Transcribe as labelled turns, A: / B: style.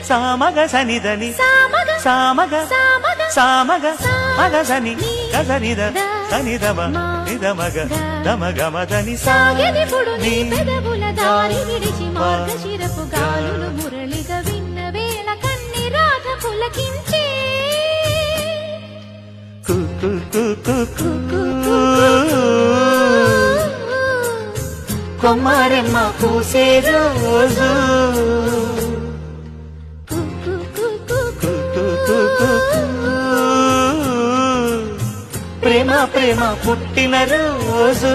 A: సామగ సనిదని సామగ సామగ మగసని గసనిద సనిదమ నిదమగ దమగమదని
B: సాగెదిపుడు నీ పెదవుల దారి విడిచి మార్గశిరపు గాలులు మురళిగా విన్న వేళ కన్ని రాగ పులకించే
A: కొమ్మారెమ్మ పూసే రోజు ప్రేమ ప్రేమ పుట్టిన రోజు